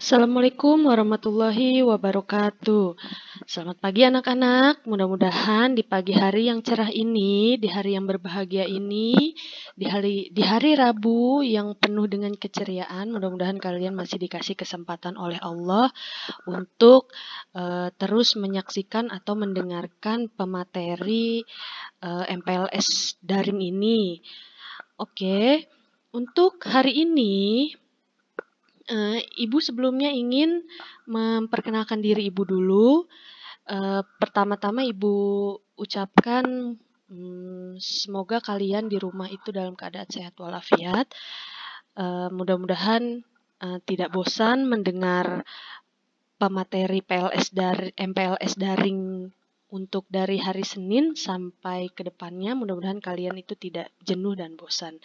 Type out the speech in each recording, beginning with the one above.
Assalamualaikum warahmatullahi wabarakatuh. Selamat pagi anak-anak. Mudah-mudahan di pagi hari yang cerah ini, di hari yang berbahagia ini, di hari Rabu yang penuh dengan keceriaan, mudah-mudahan kalian masih dikasih kesempatan oleh Allah untuk terus menyaksikan atau mendengarkan pemateri MPLS daring ini. Oke, untuk hari ini Ibu sebelumnya ingin memperkenalkan diri Ibu dulu. Pertama-tama Ibu ucapkan semoga kalian di rumah itu dalam keadaan sehat walafiat. Mudah-mudahan tidak bosan mendengar pemateri MPLS daring untuk dari hari Senin sampai ke depannya. Mudah-mudahan kalian itu tidak jenuh dan bosan.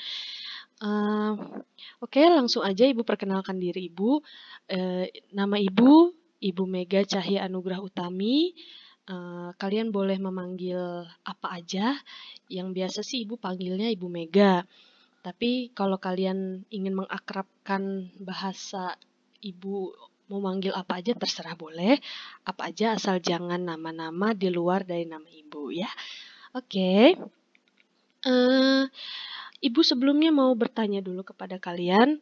Oke, langsung aja Ibu perkenalkan diri Ibu. Nama Ibu Mega Cahya Anugrah Utami. Kalian boleh memanggil apa aja. Yang biasa sih Ibu panggilnya Ibu Mega. Tapi kalau kalian ingin mengakrabkan bahasa Ibu mau manggil apa aja terserah boleh. Apa aja asal jangan nama-nama di luar dari nama Ibu ya. Oke. Ibu sebelumnya mau bertanya dulu kepada kalian,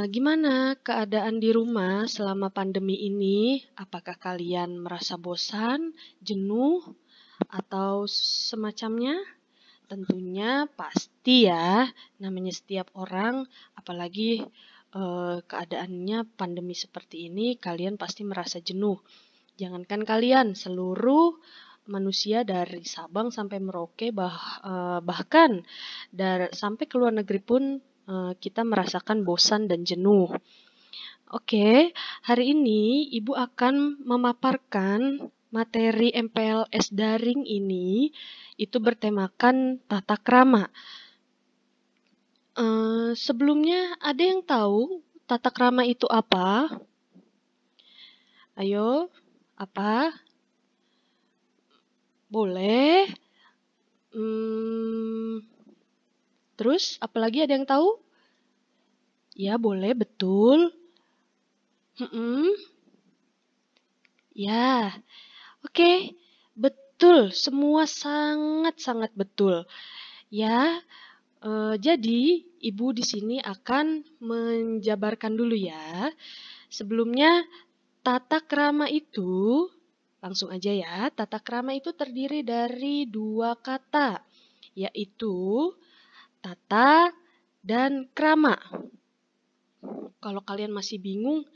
gimana keadaan di rumah selama pandemi ini? Apakah kalian merasa bosan, jenuh, atau semacamnya? Tentunya pasti ya, namanya setiap orang, apalagi keadaannya pandemi seperti ini, kalian pasti merasa jenuh. Jangankan kalian, seluruh manusia dari Sabang sampai Merauke bahkan sampai ke luar negeri pun kita merasakan bosan dan jenuh. Oke, hari ini Ibu akan memaparkan materi MPLS daring ini itu bertemakan tata krama. Sebelumnya ada yang tahu tata krama itu apa? Ayo, apa? Boleh. Terus, apalagi ada yang tahu? Ya, boleh, betul. Ya, oke. Betul, semua sangat-sangat betul. Ya, jadi Ibu di sini akan menjabarkan dulu ya. Sebelumnya, tata krama itu, langsung aja ya, tata krama itu terdiri dari dua kata, yaitu tata dan krama. Kalau kalian masih bingung,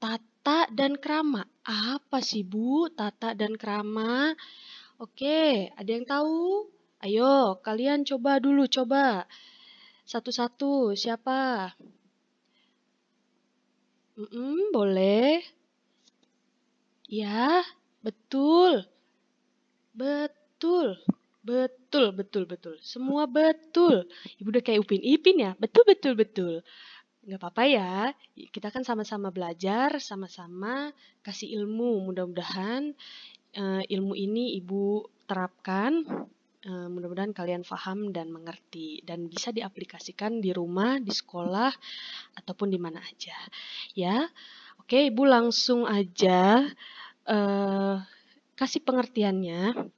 tata dan krama, apa sih Bu tata dan krama? Oke, ada yang tahu? Ayo, kalian coba dulu, coba. Satu-satu, siapa? Boleh. Ya, betul. Betul. Betul. Semua betul. Ibu udah kayak Upin Ipin ya? Betul. Nggak apa-apa ya, kita kan sama-sama belajar, sama-sama kasih ilmu. Mudah-mudahan ilmu ini Ibu terapkan, mudah-mudahan kalian paham dan mengerti, dan bisa diaplikasikan di rumah, di sekolah, ataupun di mana aja. Ya, oke Ibu langsung aja kasih pengertiannya.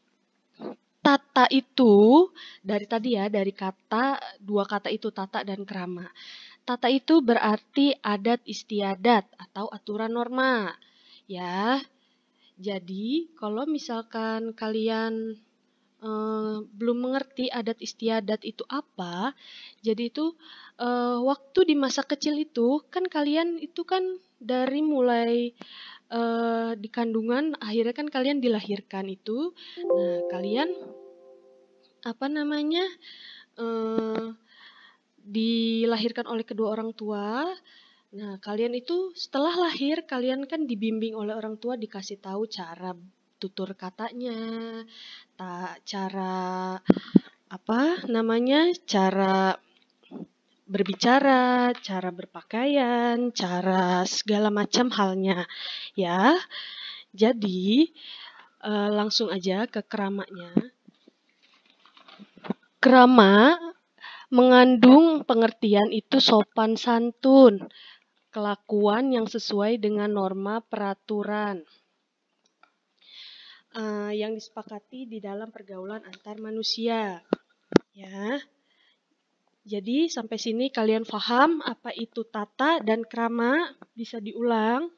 Tata itu, dari tadi ya, dari dua kata itu, tata dan krama. Tata itu berarti adat istiadat atau aturan norma. Ya, jadi kalau misalkan kalian belum mengerti adat istiadat itu apa, jadi itu waktu di masa kecil itu kan kalian itu kan dari mulai di kandungan akhirnya kan kalian dilahirkan itu. Nah, kalian dilahirkan oleh kedua orang tua. Nah, kalian itu setelah lahir, kalian kan dibimbing oleh orang tua, dikasih tahu cara tutur katanya, cara cara berbicara, cara berpakaian, cara segala macam halnya, ya. Jadi, langsung aja ke keramanya. Krama mengandung pengertian itu sopan santun. kelakuan yang sesuai dengan norma peraturan yang disepakati di dalam pergaulan antar manusia. Ya. Jadi sampai sini kalian paham apa itu tata dan krama? Bisa diulang?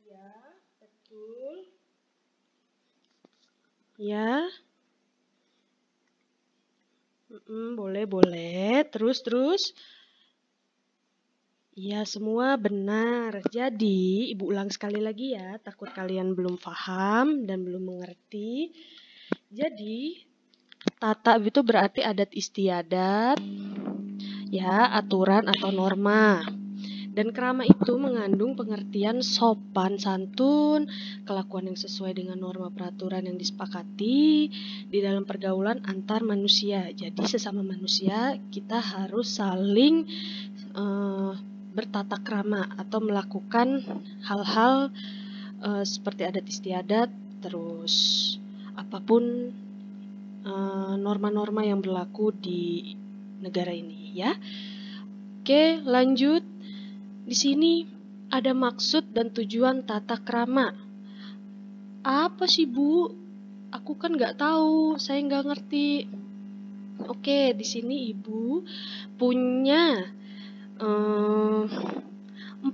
Ya, betul. Ya. Boleh. Terus. Iya, semua benar. Jadi, Ibu ulang sekali lagi ya, takut kalian belum paham dan belum mengerti. Jadi, tata itu berarti adat istiadat, ya, aturan atau norma. Dan krama itu mengandung pengertian sopan santun, kelakuan yang sesuai dengan norma peraturan yang disepakati di dalam pergaulan antar manusia. Jadi sesama manusia kita harus saling bertata krama atau melakukan hal-hal seperti adat istiadat, terus apapun norma-norma yang berlaku di negara ini ya. Oke, lanjut. Di sini ada maksud dan tujuan tata krama. Apa sih, Bu? Aku kan nggak tahu, saya nggak ngerti. Oke, di sini Ibu punya 4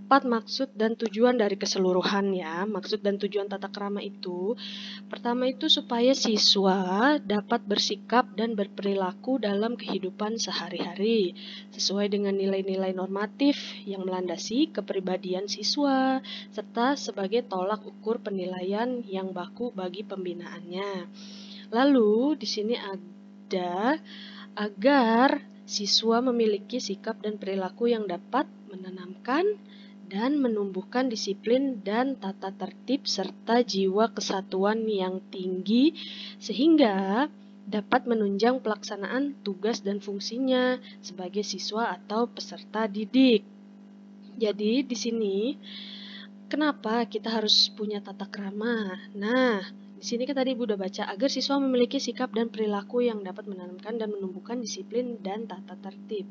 maksud dan tujuan dari keseluruhan ya. Maksud dan tujuan tata krama itu, pertama itu supaya siswa dapat bersikap dan berperilaku dalam kehidupan sehari-hari sesuai dengan nilai-nilai normatif yang melandasi kepribadian siswa serta sebagai tolak ukur penilaian yang baku bagi pembinaannya. Lalu di sini ada agar siswa memiliki sikap dan perilaku yang dapat menanamkan dan menumbuhkan disiplin dan tata tertib serta jiwa kesatuan yang tinggi sehingga dapat menunjang pelaksanaan tugas dan fungsinya sebagai siswa atau peserta didik. Jadi di sini kenapa kita harus punya tata krama? Nah, di sini kan tadi Ibu udah baca, agar siswa memiliki sikap dan perilaku yang dapat menanamkan dan menumbuhkan disiplin dan tata tertib.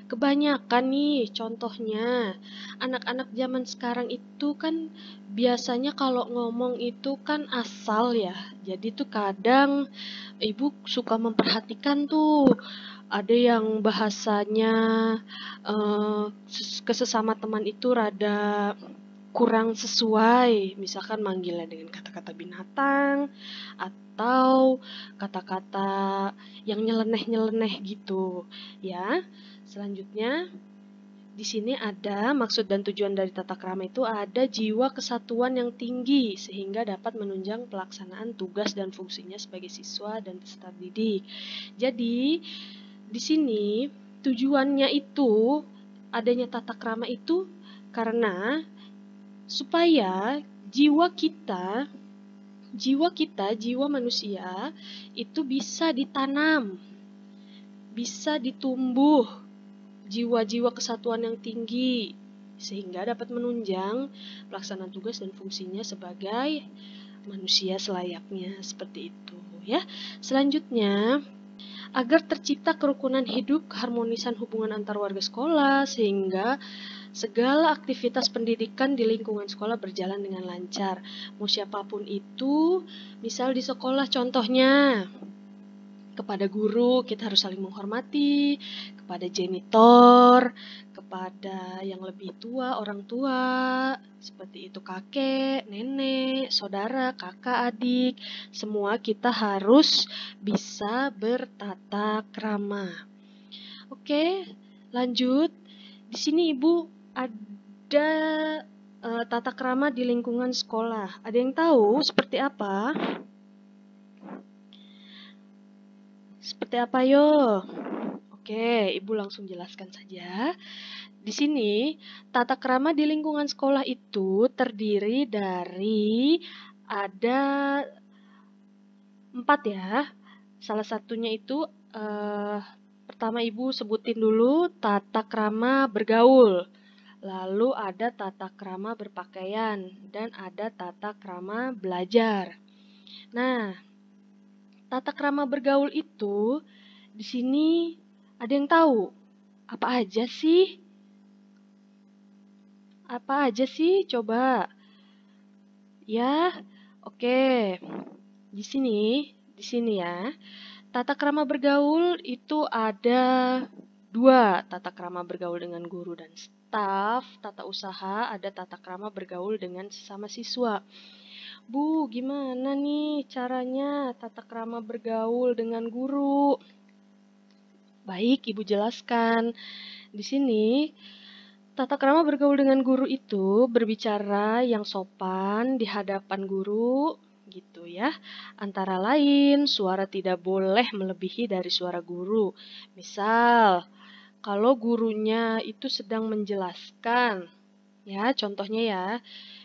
Kebanyakan nih contohnya, anak-anak zaman sekarang itu kan biasanya kalau ngomong itu kan asal ya. Jadi tuh kadang Ibu suka memperhatikan tuh, ada yang bahasanya ke sesama teman itu rada kurang sesuai, misalkan manggilnya dengan kata-kata binatang atau kata-kata yang nyeleneh-nyeleneh gitu, ya. Selanjutnya di sini ada maksud dan tujuan dari tata krama itu ada jiwa kesatuan yang tinggi sehingga dapat menunjang pelaksanaan tugas dan fungsinya sebagai siswa dan peserta didik. Jadi di sini tujuannya itu adanya tata krama itu karena supaya jiwa manusia itu bisa ditanam, bisa ditumbuh jiwa-jiwa kesatuan yang tinggi sehingga dapat menunjang pelaksanaan tugas dan fungsinya sebagai manusia selayaknya, seperti itu ya. Selanjutnya, agar tercipta kerukunan hidup, keharmonisan hubungan antar warga sekolah sehingga segala aktivitas pendidikan di lingkungan sekolah berjalan dengan lancar. Mau siapapun itu, misal di sekolah contohnya, kepada guru kita harus saling menghormati, kepada janitor, kepada yang lebih tua, orang tua, seperti itu kakek, nenek, saudara, kakak, adik, semua kita harus bisa bertata krama. Oke, lanjut. Di sini Ibu ada tata krama di lingkungan sekolah. Ada yang tahu seperti apa? Seperti apa yo? Oke, Ibu langsung jelaskan saja. Di sini, tata krama di lingkungan sekolah itu terdiri dari ada 4 ya. Salah satunya itu pertama Ibu sebutin dulu tata krama bergaul. Lalu ada tata krama berpakaian dan ada tata krama belajar. Nah, tata krama bergaul itu di sini ada yang tahu Apa aja sih? Apa aja sih? Coba. Ya, oke. Di sini ya. Tata krama bergaul itu ada dua, tata krama bergaul dengan guru dan staf, tata usaha, ada tata krama bergaul dengan sesama siswa. Bu, gimana nih caranya tata krama bergaul dengan guru? Baik, Ibu jelaskan. Di sini, tata krama bergaul dengan guru itu berbicara yang sopan di hadapan guru, gitu ya. Antara lain, suara tidak boleh melebihi dari suara guru. Misal, kalau gurunya itu sedang menjelaskan, ya, contohnya ya,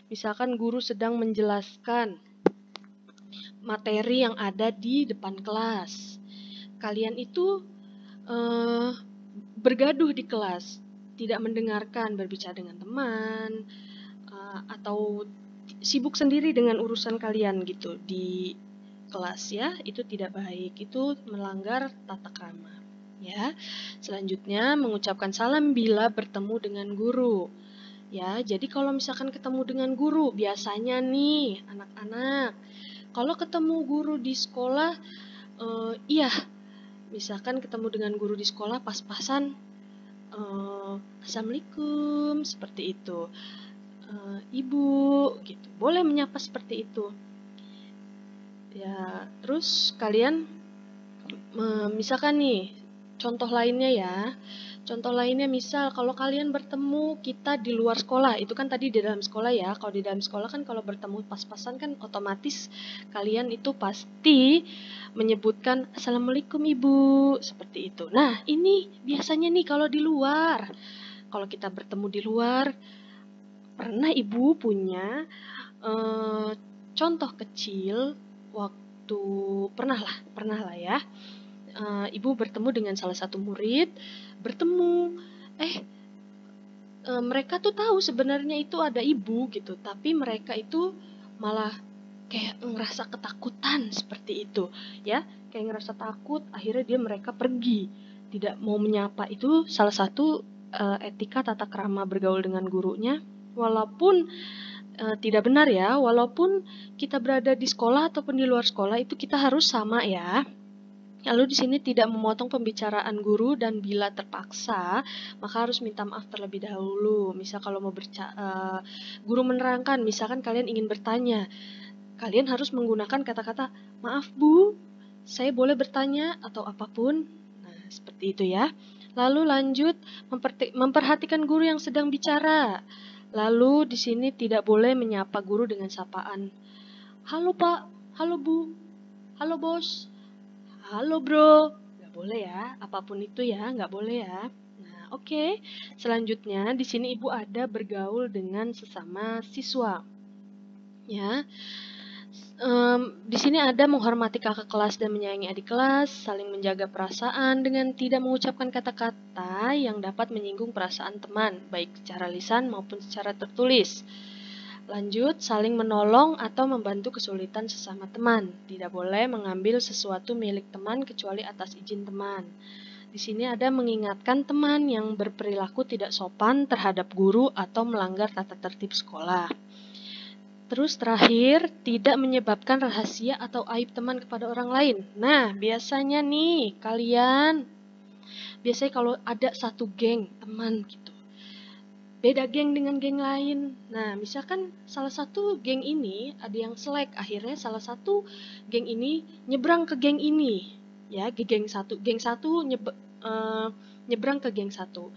misalkan guru sedang menjelaskan materi yang ada di depan kelas. Kalian itu bergaduh di kelas, tidak mendengarkan, berbicara dengan teman, atau sibuk sendiri dengan urusan kalian gitu di kelas ya, itu tidak baik, itu melanggar tata krama. Ya, selanjutnya mengucapkan salam bila bertemu dengan guru. Ya, jadi kalau misalkan ketemu dengan guru, biasanya nih anak-anak, kalau ketemu guru di sekolah, iya, misalkan ketemu dengan guru di sekolah pas-pasan, Assalamualaikum, seperti itu. Ibu, gitu. Boleh menyapa seperti itu. Ya, terus kalian misalkan nih, contoh lainnya ya. Contoh lainnya misal kalau kalian bertemu kita di luar sekolah, itu kan tadi di dalam sekolah ya. Kalau di dalam sekolah kan kalau bertemu pas-pasan kan otomatis kalian itu pasti menyebutkan Assalamualaikum Ibu, seperti itu. Nah, ini biasanya nih kalau di luar. Kalau kita bertemu di luar, pernah Ibu punya contoh kecil waktu pernah lah ya. Ibu bertemu dengan salah satu murid, mereka tuh tahu sebenarnya itu ada ibu gitu, tapi mereka itu malah kayak ngerasa ketakutan seperti itu, ya, kayak ngerasa takut, akhirnya mereka pergi, tidak mau menyapa. Itu salah satu etika tata krama bergaul dengan gurunya, walaupun tidak benar ya, walaupun kita berada di sekolah ataupun di luar sekolah itu kita harus sama ya. Lalu di sini tidak memotong pembicaraan guru dan bila terpaksa, maka harus minta maaf terlebih dahulu. Misal kalau mau guru menerangkan, misalkan kalian ingin bertanya, kalian harus menggunakan kata-kata, maaf Bu, saya boleh bertanya atau apapun. Nah, seperti itu ya. Lalu lanjut, memperhatikan guru yang sedang bicara. Lalu di sini tidak boleh menyapa guru dengan sapaan. Halo Pak, halo Bu, halo Bos, halo bro, nggak boleh ya, apapun itu ya, nggak boleh ya. Nah, oke. Selanjutnya di sini ibu ada bergaul dengan sesama siswa. Ya, di sini ada menghormati kakak kelas dan menyayangi adik kelas, saling menjaga perasaan dengan tidak mengucapkan kata-kata yang dapat menyinggung perasaan teman, baik secara lisan maupun secara tertulis. Lanjut, saling menolong atau membantu kesulitan sesama teman. Tidak boleh mengambil sesuatu milik teman kecuali atas izin teman. Di sini ada mengingatkan teman yang berperilaku tidak sopan terhadap guru atau melanggar tata tertib sekolah. Terus terakhir, tidak menyebabkan rahasia atau aib teman kepada orang lain. Nah, biasanya nih biasanya kalau ada satu geng teman gitu, beda geng dengan geng lain. Nah, misalkan salah satu geng ini ada yang selek, akhirnya salah satu geng ini nyebrang ke geng ini. Ya, geng satu nyebrang ke geng satu.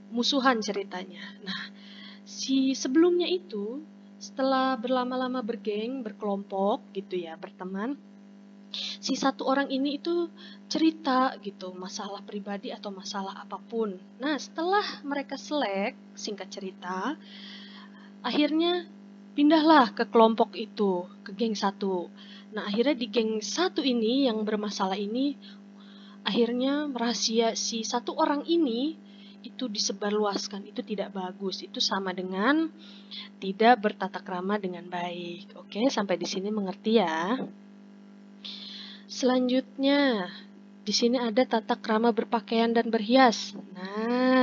Musuhan ceritanya. Nah, si sebelumnya itu setelah berlama-lama berkelompok gitu ya, berteman, si satu orang ini itu cerita gitu, masalah pribadi atau masalah apapun. Nah, setelah mereka selek, singkat cerita, akhirnya pindahlah ke kelompok itu, ke geng satu. Nah, akhirnya di geng satu ini yang bermasalah ini, akhirnya rahasia si satu orang ini itu disebarluaskan. Itu tidak bagus. Itu sama dengan tidak bertata krama dengan baik. Oke, sampai di sini mengerti ya. Selanjutnya, di sini ada tata krama berpakaian dan berhias. Nah,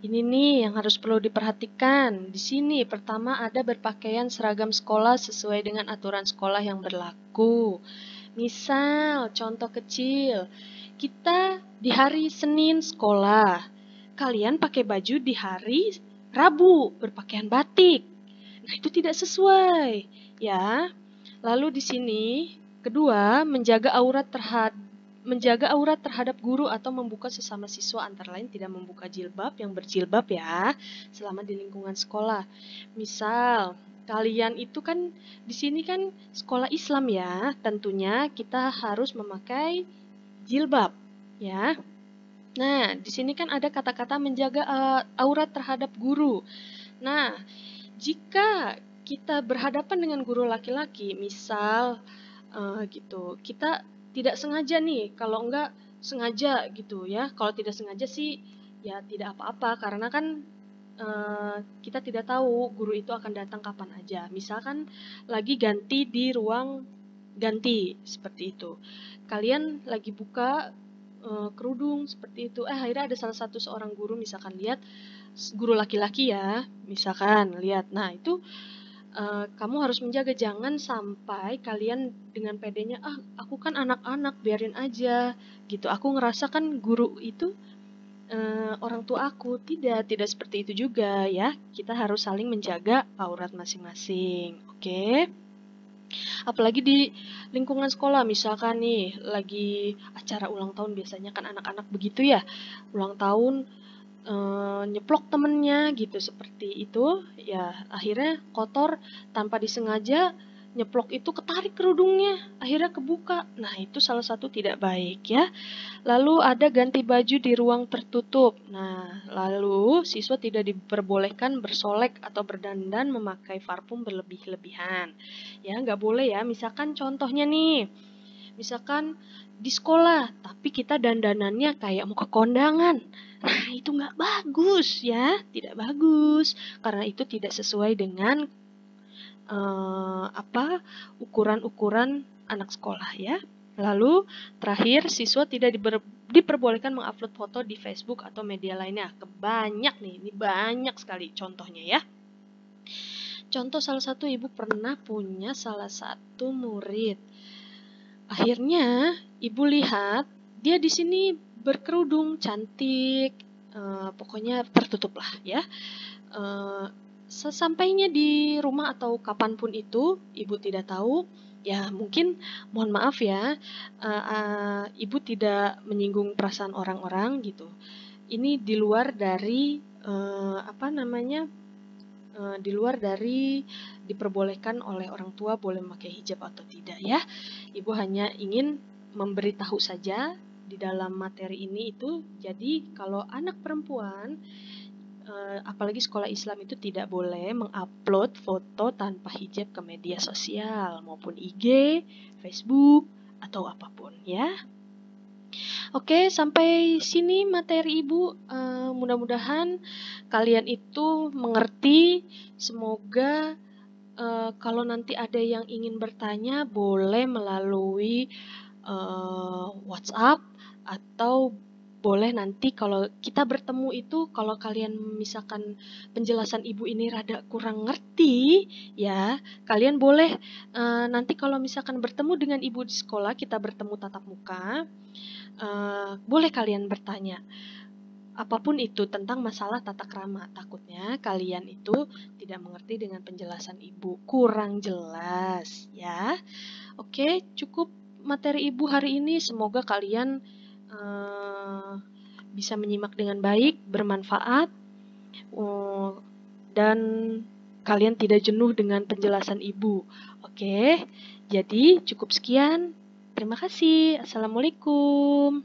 Ini nih yang harus perlu diperhatikan. Di sini pertama ada berpakaian seragam sekolah sesuai dengan aturan sekolah yang berlaku. Misal, contoh kecil, kita di hari Senin sekolah. Kalian pakai baju di hari Rabu, berpakaian batik. Nah, itu tidak sesuai, ya. Lalu di sini, kedua, menjaga aurat terhadap guru atau membuka sesama siswa, antara lain tidak membuka jilbab yang berjilbab ya selama di lingkungan sekolah. Misal kalian itu kan di sini kan sekolah Islam ya, tentunya kita harus memakai jilbab ya. Nah, di sini kan ada kata-kata menjaga aurat terhadap guru. Nah, jika kita berhadapan dengan guru laki-laki, misal gitu, kita tidak sengaja nih, kalau enggak sengaja gitu ya. Kalau tidak sengaja sih ya tidak apa-apa, karena kan kita tidak tahu guru itu akan datang kapan aja. Misalkan lagi ganti di ruang ganti seperti itu. Kalian lagi buka kerudung seperti itu. Akhirnya ada salah satu seorang guru misalkan lihat, guru laki-laki ya, misalkan lihat. Nah, itu kamu harus menjaga, jangan sampai kalian dengan pedenya, aku kan anak-anak, biarin aja gitu. Aku ngerasa kan guru itu orang tua aku. Tidak seperti itu juga ya. Kita harus saling menjaga aurat masing-masing. Oke? Apalagi di lingkungan sekolah, misalkan nih lagi acara ulang tahun, biasanya kan anak-anak begitu ya, ulang tahun nyeplok temennya gitu, seperti itu ya, akhirnya kotor tanpa disengaja, nyeplok itu ketarik kerudungnya, akhirnya kebuka. Nah, itu salah satu tidak baik ya. Lalu ada ganti baju di ruang tertutup. Nah, lalu siswa tidak diperbolehkan bersolek atau berdandan memakai parfum berlebih-lebihan. Ya, nggak boleh ya. Misalkan contohnya nih, misalkan di sekolah, tapi kita dandanannya kayak mau ke kondangan. Nah, itu nggak bagus ya, tidak bagus. Karena itu tidak sesuai dengan ukuran-ukuran anak sekolah ya. Lalu terakhir, siswa tidak diperbolehkan mengupload foto di Facebook atau media lainnya. Banyak nih, ini banyak sekali contohnya ya. Contoh, salah satu ibu pernah punya salah satu murid. Akhirnya ibu lihat dia di sini berkerudung cantik, pokoknya tertutup lah ya. Sesampainya di rumah atau kapanpun itu, ibu tidak tahu, ya mungkin mohon maaf ya, ibu tidak menyinggung perasaan orang-orang gitu. Ini di luar dari di luar dari diperbolehkan oleh orang tua boleh memakai hijab atau tidak ya. Ibu hanya ingin memberitahu saja di dalam materi ini itu. Jadi kalau anak perempuan, apalagi sekolah Islam, itu tidak boleh mengupload foto tanpa hijab ke media sosial maupun IG, Facebook, atau apapun ya. Oke, sampai sini materi Ibu. Mudah-mudahan kalian itu mengerti. Semoga kalau nanti ada yang ingin bertanya, boleh melalui WhatsApp, atau boleh nanti kalau kita bertemu itu, kalau kalian misalkan penjelasan ibu ini rada kurang ngerti ya, kalian boleh nanti kalau misalkan bertemu dengan ibu di sekolah, kita bertemu tatap muka, boleh kalian bertanya apapun itu tentang masalah tata krama. Takutnya kalian itu tidak mengerti dengan penjelasan ibu, kurang jelas ya. Oke, cukup materi ibu hari ini. Semoga kalian bisa menyimak dengan baik, bermanfaat, dan kalian tidak jenuh dengan penjelasan ibu. Oke, jadi cukup sekian. Terima kasih. Assalamualaikum.